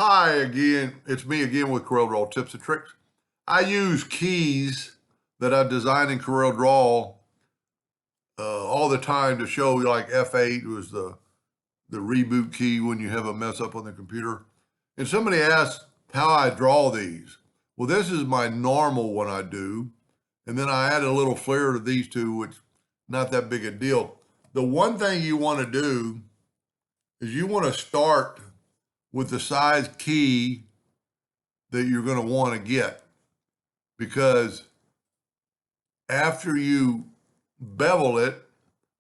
Hi again, it's me again with Corel Draw Tips and Tricks. I use keys that I designed in Corel Draw all the time to show, like F8 was the reboot key when you have a mess up on the computer. And somebody asked how I draw these. Well, this is my normal one I do. And then I add a little flair to these two, which not that big a deal. The one thing you want to do is you want to start with the size key that you're going to want to get, because after you bevel it,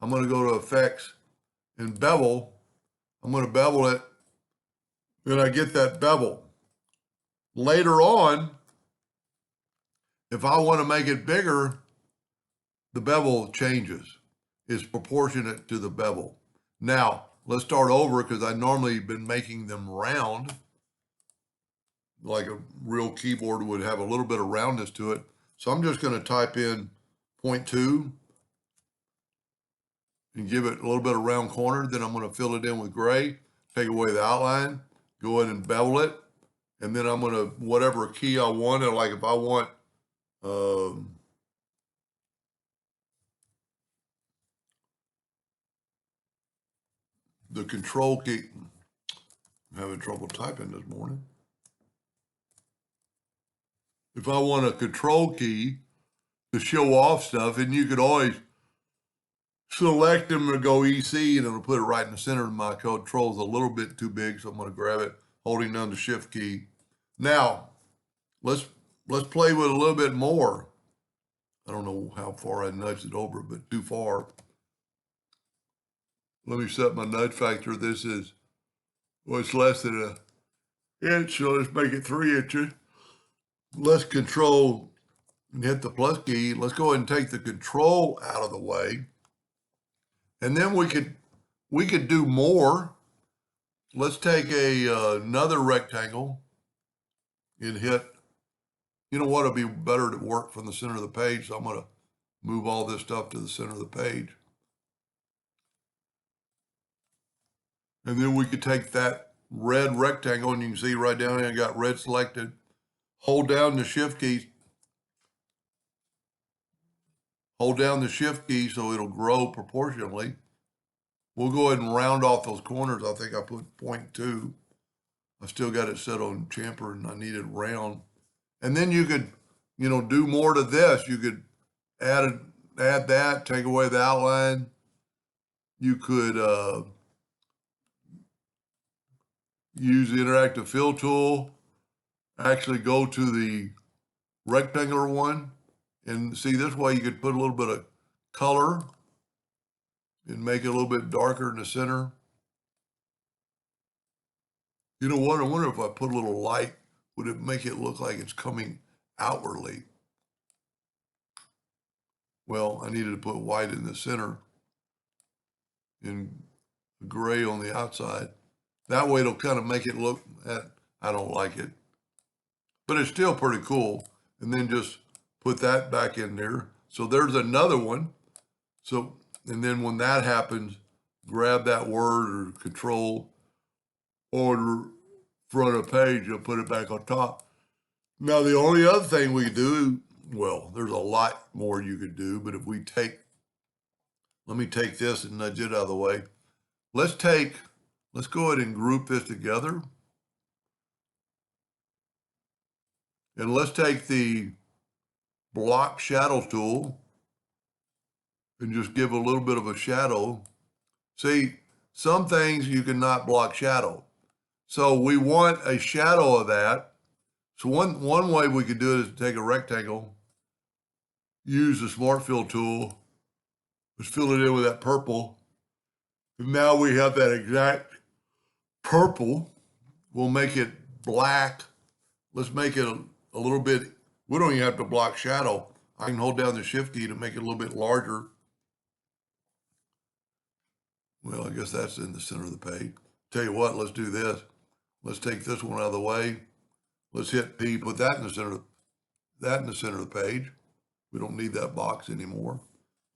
I'm going to go to effects and bevel. I'm going to bevel it, and I get that bevel. Later on, if I want to make it bigger, the bevel changes. It's proportionate to the bevel. Now, let's start over, because I normally been making them round, like a real keyboard would have a little bit of roundness to it. So I'm just going to type in 0.2 and give it a little bit of round corner. Then I'm going to fill it in with gray, take away the outline, go ahead and bevel it. And then I'm going to, whatever key I want, like if I want the control key, I'm having trouble typing this morning. If I want a control key to show off stuff, and you could always select them and go EC, and it'll put it right in the center of my control. Is a little bit too big, so I'm going to grab it, holding down the shift key. Now, let's play with a little bit more. I don't know how far I nudged it over, but too far. Let me set my nudge factor. This is, well, it's less than an inch, so let's make it 3 inches. Let's control and hit the plus key. Let's go ahead and take the control out of the way. And then we could do more. Let's take another rectangle and hit, you know what, it'd be better to work from the center of the page. So I'm going to move all this stuff to the center of the page. And then we could take that red rectangle, and you can see right down here, I got red selected. Hold down the shift key. Hold down the shift key so it'll grow proportionally. We'll go ahead and round off those corners. I think I put 0.2. I still got it set on chamfer, and I need it round. And then you could, do more to this. You could add that, take away the outline. You could use the interactive fill tool, actually go to the rectangular one, and see, this way you could put a little bit of color and make it a little bit darker in the center. You know what? I wonder if I put a little light, would it make it look like it's coming outwardly? Well, I needed to put white in the center and gray on the outside. That way it'll kind of make it look, I don't like it, but it's still pretty cool. And then just put that back in there. So there's another one. So, and then when that happens, grab that word or control order front of page, you'll put it back on top. Now, the only other thing we could do, well, there's a lot more you could do, but if we let me take this and nudge it out of the way. Let's go ahead and group this together. And let's take the block shadow tool and just give a little bit of a shadow. See, some things you cannot block shadow. So we want a shadow of that. So one way we could do it is to take a rectangle, use the smart fill tool, just fill it in with that purple. And now we have that exact purple. We'll make it black. Let's make it a little bit, we don't even have to block shadow. I can hold down the shift key to make it a little bit larger. Well, I guess that's in the center of the page. Tell you what, let's do this. Let's take this one out of the way. Let's hit P, put that in the center of the page. We don't need that box anymore.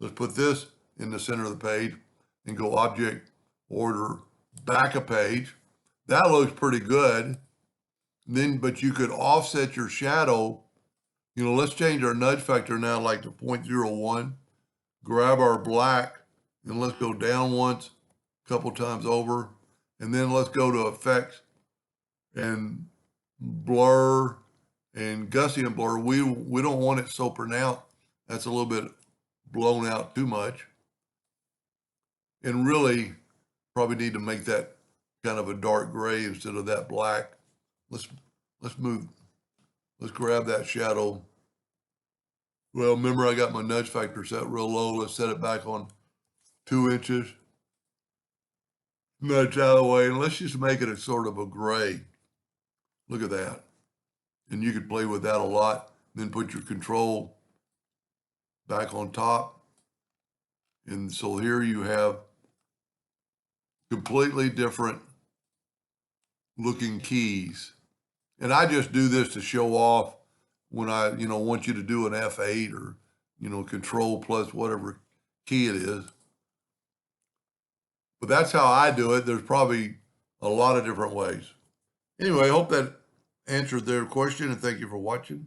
Let's put this in the center of the page and go object, order, back a page. That looks pretty good. Then, but you could offset your shadow. You know, let's change our nudge factor now like to 0.01. Grab our black and let's go down once, a couple times over. And then let's go to effects and blur and Gaussian blur. We don't want it so pronounced. That's a little bit blown out too much. And really probably need to make that kind of a dark gray instead of that black. Let's grab that shadow. Well, remember I got my nudge factor set real low. Let's set it back on 2 inches. Nudge out of the way, and let's just make it a sort of a gray. Look at that. And you could play with that a lot. Then put your control back on top. And so here you have completely different looking keys. And I just do this to show off when I, want you to do an F8 or, control plus whatever key it is. But that's how I do it. There's probably a lot of different ways. Anyway, I hope that answered their question, and thank you for watching.